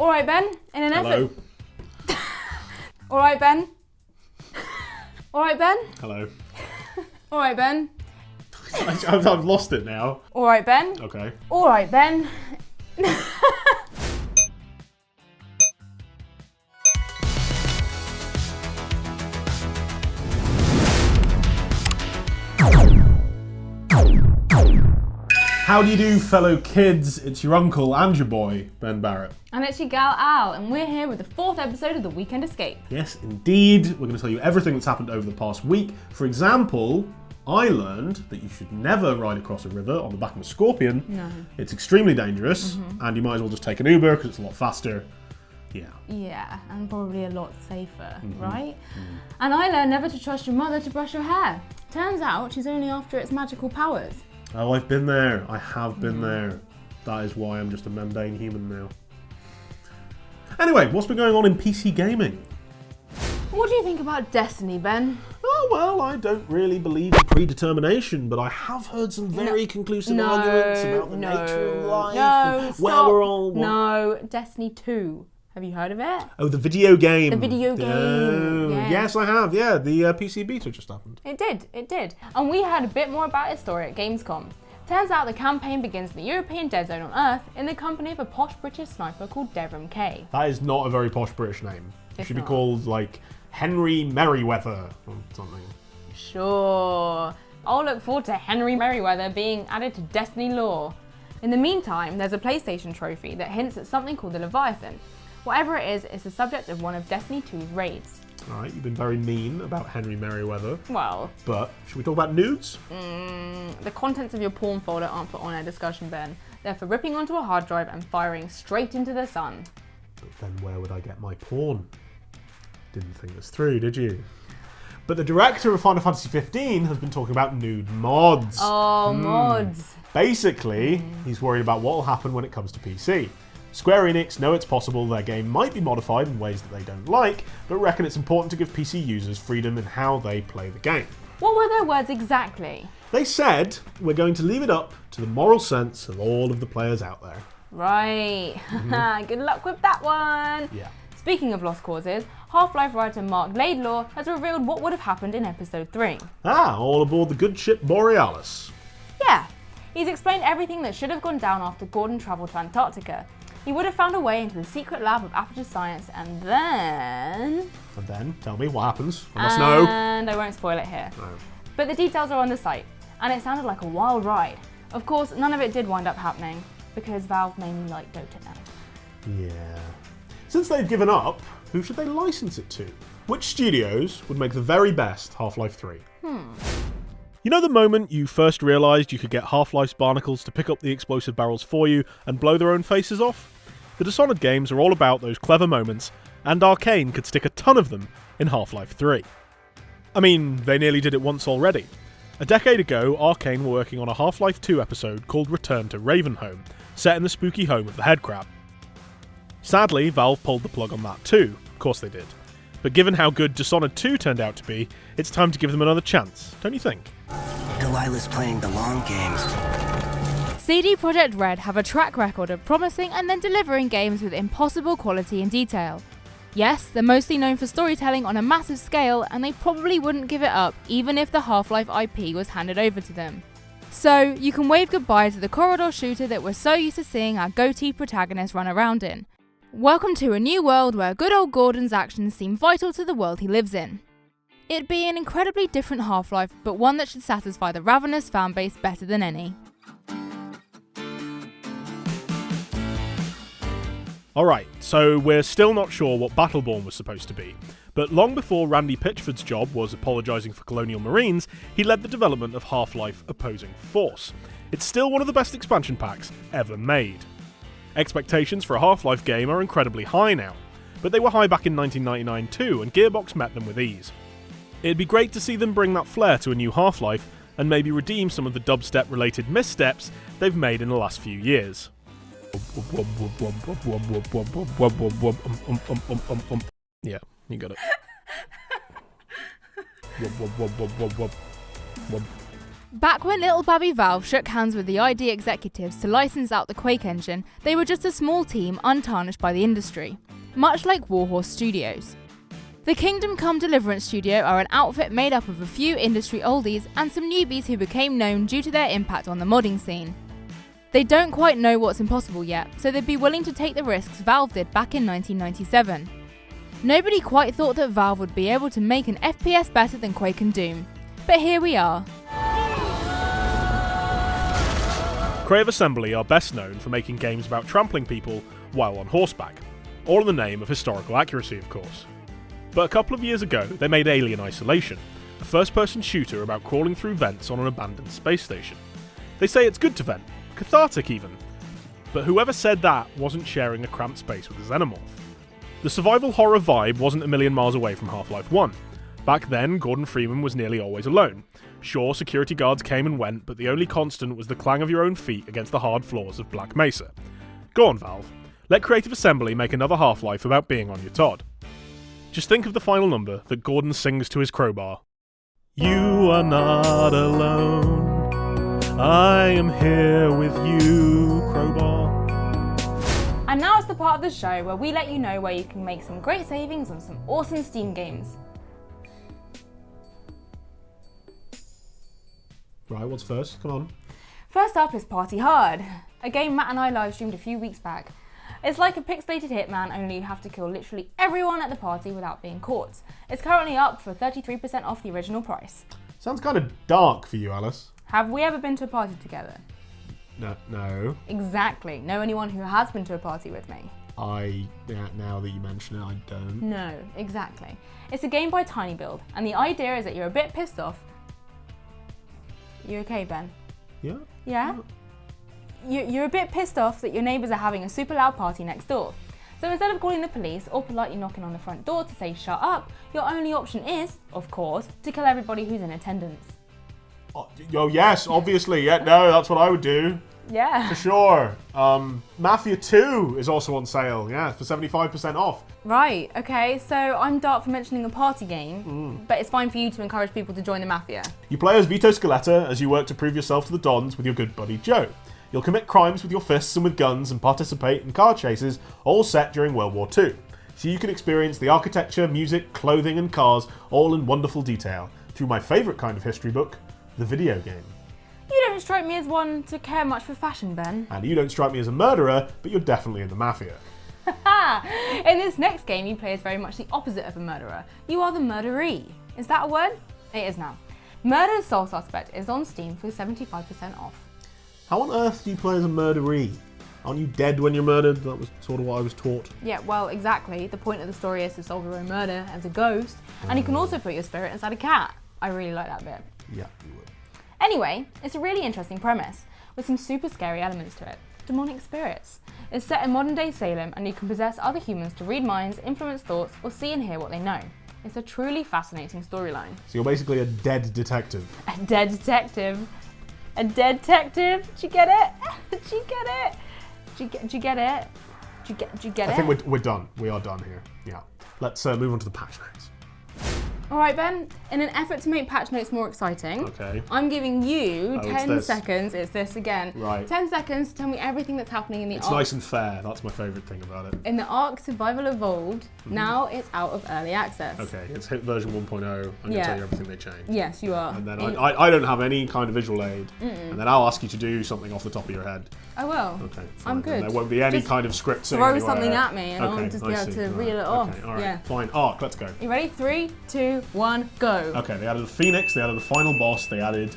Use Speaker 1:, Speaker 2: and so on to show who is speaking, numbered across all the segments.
Speaker 1: Alright, Ben, in an
Speaker 2: Hello.
Speaker 1: effort... Alright, Ben. Alright, Ben.
Speaker 2: Hello.
Speaker 1: Alright, Ben.
Speaker 2: I've lost it now.
Speaker 1: Alright, Ben.
Speaker 2: Okay.
Speaker 1: Alright, Ben.
Speaker 2: How do you do, fellow kids? It's your uncle and your boy, Ben Barrett.
Speaker 1: And it's your gal Al, and we're here with the 4th episode of the Weekend Escape.
Speaker 2: Yes, indeed. We're going to tell you everything that's happened over the past week. For example, I learned that you should never ride across a river on the back of a scorpion.
Speaker 1: No.
Speaker 2: It's extremely dangerous, and you might as well just take an Uber because it's a lot faster. Yeah.
Speaker 1: Yeah, and probably a lot safer, right? And I learned never to trust your mother to brush your hair. Turns out she's only after its magical powers.
Speaker 2: Oh, I've been there. I have been there. That is why I'm just a mundane human now. Anyway, what's been going on in PC gaming?
Speaker 1: What do you think about Destiny, Ben?
Speaker 2: Oh, well, I don't really believe in predetermination, but I have heard some very conclusive arguments about the nature of life and where we're all...
Speaker 1: No, Destiny 2. Have you heard of it?
Speaker 2: Oh, the video game.
Speaker 1: The video game.
Speaker 2: Oh, yes, I have, yeah. The PC beta just happened.
Speaker 1: It did. And we heard a bit more about its story at Gamescom. Turns out the campaign begins in the European dead zone on Earth in the company of a posh British sniper called Devram K.
Speaker 2: That is not a very posh British name. It should be
Speaker 1: not.
Speaker 2: called, like, Henry Merriweather or something.
Speaker 1: Sure. I'll look forward to Henry Merriweather being added to Destiny lore. In the meantime, there's a PlayStation trophy that hints at something called the Leviathan. Whatever it is, it's the subject of one of Destiny 2's raids.
Speaker 2: Alright, you've been very mean about Henry Merriweather.
Speaker 1: Well,
Speaker 2: But, should we talk about nudes?
Speaker 1: the contents of your porn folder aren't for on-air discussion, Ben. They're for ripping onto a hard drive and firing straight into the sun.
Speaker 2: But then where would I get my porn? Didn't think this through, did you? But the director of Final Fantasy 15 has been talking about nude mods.
Speaker 1: Oh, mods.
Speaker 2: Basically, he's worried about what will happen when it comes to PC. Square Enix know it's possible their game might be modified in ways that they don't like, but reckon it's important to give PC users freedom in how they play the game.
Speaker 1: What were their words exactly?
Speaker 2: They said, we're going to leave it up to the moral sense of all of the players out there.
Speaker 1: Right. Good luck with that one.
Speaker 2: Yeah.
Speaker 1: Speaking of lost causes, Half-Life writer Mark Laidlaw has revealed what would have happened in episode 3.
Speaker 2: All aboard the good ship Borealis.
Speaker 1: Yeah, he's explained everything that should have gone down after Gordon travelled to Antarctica. He would have found a way into the secret lab of Aperture Science and then...
Speaker 2: And then, tell me what happens. I must know.
Speaker 1: And I won't spoil it here.
Speaker 2: No.
Speaker 1: But the details are on the site, and it sounded like a wild ride. Of course, none of it did wind up happening, because Valve mainly like Dota now.
Speaker 2: Yeah. Since they've given up, who should they license it to? Which studios would make the very best Half-Life 3? You know the moment you first realised you could get Half-Life's barnacles to pick up the explosive barrels for you and blow their own faces off? The Dishonored games are all about those clever moments, and Arkane could stick a ton of them in Half-Life 3. I mean, they nearly did it once already. A decade ago, Arkane were working on a Half-Life 2 episode called Return to Ravenholm, set in the spooky home of the headcrab. Sadly, Valve pulled the plug on that too. Of course they did. But given how good Dishonored 2 turned out to be, it's time to give them another chance, don't you think?
Speaker 3: Delilah's playing the long games.
Speaker 4: CD Projekt Red have a track record of promising and then delivering games with impossible quality and detail. Yes, they're mostly known for storytelling on a massive scale, and they probably wouldn't give it up even if the Half-Life IP was handed over to them. So, you can wave goodbye to the corridor shooter that we're so used to seeing our goatee protagonist run around in. Welcome to a new world where good old Gordon's actions seem vital to the world he lives in. It'd be an incredibly different Half-Life, but one that should satisfy the ravenous fanbase better than any.
Speaker 2: Alright, so we're still not sure what Battleborn was supposed to be, but long before Randy Pitchford's job was apologising for colonial marines, he led the development of Half-Life Opposing Force. It's still one of the best expansion packs ever made. Expectations for a Half-Life game are incredibly high now, but they were high back in 1999 too, and Gearbox met them with ease. It'd be great to see them bring that flair to a new Half-Life, and maybe redeem some of the dubstep-related missteps they've made in the last few years. Yeah, you got it.
Speaker 4: Back when little babby Valve shook hands with the ID executives to license out the Quake engine, they were just a small team untarnished by the industry, much like Warhorse Studios. The Kingdom Come Deliverance Studio are an outfit made up of a few industry oldies and some newbies who became known due to their impact on the modding scene. They don't quite know what's impossible yet, so they'd be willing to take the risks Valve did back in 1997. Nobody quite thought that Valve would be able to make an FPS better than Quake and Doom, but here we are.
Speaker 2: Creative Assembly are best known for making games about trampling people while on horseback, all in the name of historical accuracy, of course. But a couple of years ago, they made Alien Isolation, a first-person shooter about crawling through vents on an abandoned space station. They say it's good to vent, cathartic even, but whoever said that wasn't sharing a cramped space with a xenomorph. The survival horror vibe wasn't a million miles away from Half-Life 1. Back then, Gordon Freeman was nearly always alone. Sure, security guards came and went, but the only constant was the clang of your own feet against the hard floors of Black Mesa. Go on, Valve. Let Creative Assembly make another Half-Life about being on your Todd. Just think of the final number that Gordon sings to his crowbar. You are not alone. I am here with you, crowbar.
Speaker 1: And now it's the part of the show where we let you know where you can make some great savings on some awesome Steam games.
Speaker 2: Right, what's first? Come on.
Speaker 1: First up is Party Hard, a game Matt and I live streamed a few weeks back. It's like a pixelated Hitman, only you have to kill literally everyone at the party without being caught. It's currently up for 33% off the original price.
Speaker 2: Sounds kind of dark for you, Alice.
Speaker 1: Have we ever been to a party together?
Speaker 2: No.
Speaker 1: Exactly. Know anyone who has been to a party with me?
Speaker 2: Now that you mention it, I don't.
Speaker 1: No, exactly. It's a game by Tiny Build, and the idea is that you're a bit pissed off. You okay, Ben?
Speaker 2: Yeah?
Speaker 1: Yeah? You're a bit pissed off that your neighbours are having a super loud party next door. So instead of calling the police or politely knocking on the front door to say shut up, your only option is, of course, to kill everybody who's in attendance.
Speaker 2: Oh yes, obviously. Yeah, no, that's what I would do.
Speaker 1: Yeah.
Speaker 2: For sure. Mafia 2 is also on sale, yeah, for 75% off.
Speaker 1: Right, okay, so I'm Dart for mentioning a party game, but it's fine for you to encourage people to join the Mafia.
Speaker 2: You play as Vito Scaletta as you work to prove yourself to the Dons with your good buddy Joe. You'll commit crimes with your fists and with guns and participate in car chases, all set during World War II. So you can experience the architecture, music, clothing and cars all in wonderful detail through my favourite kind of history book, the video game.
Speaker 1: You don't strike me as one to care much for fashion, Ben.
Speaker 2: And you don't strike me as a murderer, but you're definitely in the Mafia.
Speaker 1: In this next game, you play as very much the opposite of a murderer. You are the murderee. Is that a word? It is now. Murder's Sole Suspect is on Steam for 75% off.
Speaker 2: How on earth do you play as a murderee? Aren't you dead when you're murdered? That was sort of what I was taught.
Speaker 1: Yeah, well, exactly. The point of the story is to solve your own murder as a ghost, and you can also put your spirit inside a cat. I really like that bit.
Speaker 2: Yeah, you would.
Speaker 1: Anyway, it's a really interesting premise, with some super scary elements to it. Demonic spirits. It's set in modern day Salem, and you can possess other humans to read minds, influence thoughts, or see and hear what they know. It's a truly fascinating storyline.
Speaker 2: So you're basically a dead detective.
Speaker 1: A dead detective. A dead detective? Did you get it? Did you get it? Did you get it? Did you get it?
Speaker 2: I think we're done. We are done here. Yeah. Let's move on to the patch notes.
Speaker 1: Alright, Ben, in an effort to make patch notes more exciting,
Speaker 2: Okay.
Speaker 1: I'm giving you
Speaker 2: Oh,
Speaker 1: 10 seconds, it's this again,
Speaker 2: Right.
Speaker 1: 10 seconds to tell me everything that's happening in the
Speaker 2: It's
Speaker 1: Ark.
Speaker 2: nice and fair. That's my favourite thing about it.
Speaker 1: In the Ark Survival Evolved, now it's out of early access.
Speaker 2: Okay, it's hit version 1.0. I'm going to
Speaker 1: Yeah.
Speaker 2: tell you everything they changed.
Speaker 1: Yes, you are.
Speaker 2: And then I don't have any kind of visual aid. And then I'll ask you to do something off the top of your head.
Speaker 1: I will.
Speaker 2: Okay.
Speaker 1: I'm
Speaker 2: fine.
Speaker 1: good.
Speaker 2: And there won't be any
Speaker 1: Just
Speaker 2: kind of script.
Speaker 1: throw something at me and I'll just be
Speaker 2: I
Speaker 1: able
Speaker 2: see.
Speaker 1: to
Speaker 2: Right.
Speaker 1: reel it off.
Speaker 2: Okay, all right.
Speaker 1: Yeah.
Speaker 2: Fine. Ark, let's go.
Speaker 1: You ready? 3, 2, 1, go.
Speaker 2: Okay, they added a phoenix, they added a final boss, they added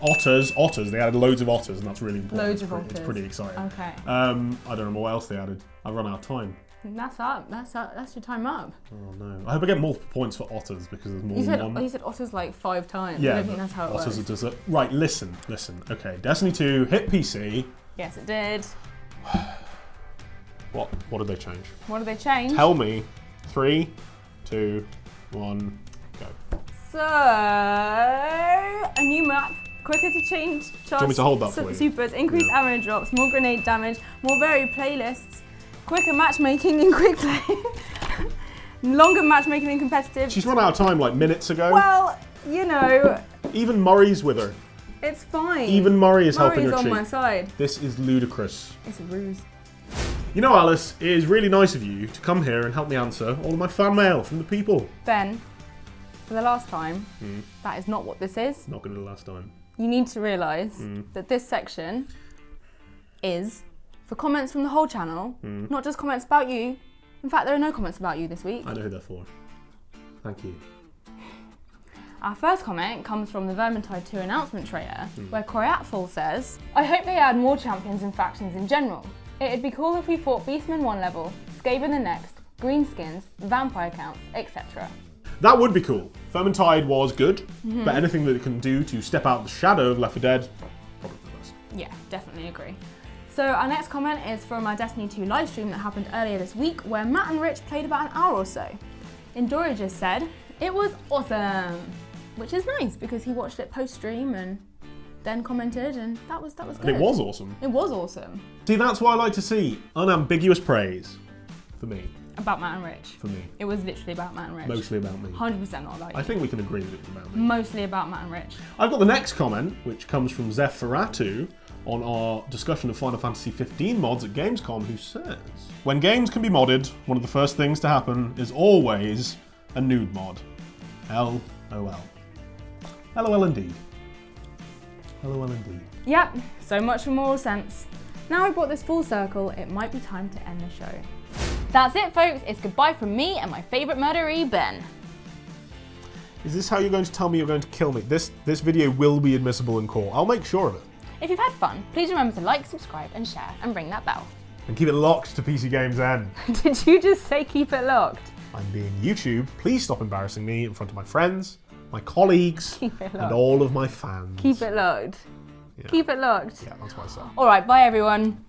Speaker 2: otters, they added loads of otters, and that's really important.
Speaker 1: Loads of
Speaker 2: It's
Speaker 1: otters.
Speaker 2: pretty exciting.
Speaker 1: Okay.
Speaker 2: I don't know what else they added. I've run out of time.
Speaker 1: That's up. That's your time up.
Speaker 2: Oh no. I hope I get multiple points for otters because there's more than one.
Speaker 1: You said otters like 5 times.
Speaker 2: Yeah,
Speaker 1: I don't think that's how it
Speaker 2: otters
Speaker 1: works.
Speaker 2: are just right, listen. Okay, Destiny 2 hit PC.
Speaker 1: Yes, it did.
Speaker 2: What did they change?
Speaker 1: What did they change?
Speaker 2: Tell me. 3, 2, 1, go.
Speaker 1: So, a new map, quicker to change charge.
Speaker 2: Do you want me to hold that for you?
Speaker 1: Supers, increased
Speaker 2: Yeah.
Speaker 1: ammo drops, more grenade damage, more varied playlists, quicker matchmaking in quick play, longer matchmaking in competitive.
Speaker 2: She's run out of time like minutes ago.
Speaker 1: Well, you know,
Speaker 2: Even Murray's with her.
Speaker 1: It's fine.
Speaker 2: Even Murray is helping
Speaker 1: Murray's
Speaker 2: her
Speaker 1: on
Speaker 2: cheat.
Speaker 1: my side.
Speaker 2: This is ludicrous.
Speaker 1: It's a ruse.
Speaker 2: You know, Alice, it is really nice of you to come here and help me answer all of my fan mail from the people.
Speaker 1: Ben, for the last time, that is not what this is.
Speaker 2: Not going to be the last time.
Speaker 1: You need to realise that this section is for comments from the whole channel, not just comments about you. In fact, there are no comments about you this week.
Speaker 2: I know who they're for. Thank you.
Speaker 1: Our first comment comes from the Vermintide 2 announcement trailer, where Koryatful says, I hope they add more champions and factions in general. It'd be cool if we fought Beastmen one level, Skaven the next, greenskins, vampire counts, etc.
Speaker 2: That would be cool. Vermintide was good, but anything that it can do to step out the shadow of Left 4 Dead, probably the best.
Speaker 1: Yeah, definitely agree. So our next comment is from our Destiny 2 livestream that happened earlier this week, where Matt and Rich played about an hour or so. Endora just said, it was awesome, which is nice because he watched it post-stream and then commented, and that was good.
Speaker 2: And it was awesome.
Speaker 1: It was awesome.
Speaker 2: See, that's what I like to see. Unambiguous praise. For me.
Speaker 1: About Matt and Rich.
Speaker 2: For me.
Speaker 1: It was literally about Matt and Rich.
Speaker 2: Mostly about me.
Speaker 1: 100% not about you.
Speaker 2: I think we can agree that it's about me.
Speaker 1: Mostly about Matt and Rich.
Speaker 2: I've got the next comment, which comes from Zephyratu on our discussion of Final Fantasy 15 mods at Gamescom, who says, when games can be modded, one of the first things to happen is always a nude mod. LOL. LOL indeed. LOL indeed.
Speaker 1: Yep, so much for moral sense. Now we've brought this full circle, it might be time to end the show. That's it, folks. It's goodbye from me and my favourite murderer, Ben.
Speaker 2: Is this how you're going to tell me you're going to kill me? This video will be admissible in court. I'll make sure of it.
Speaker 1: If you've had fun, please remember to like, subscribe and share and ring that bell.
Speaker 2: And keep it locked to PCGamesN.
Speaker 1: Did you just say keep it locked?
Speaker 2: I'm being YouTube. Please stop embarrassing me in front of my friends, my colleagues,
Speaker 1: Keep it
Speaker 2: and
Speaker 1: locked.
Speaker 2: all of my fans.
Speaker 1: Keep it locked.
Speaker 2: Yeah.
Speaker 1: Keep it locked.
Speaker 2: Yeah, that's what I said.
Speaker 1: Alright, bye everyone.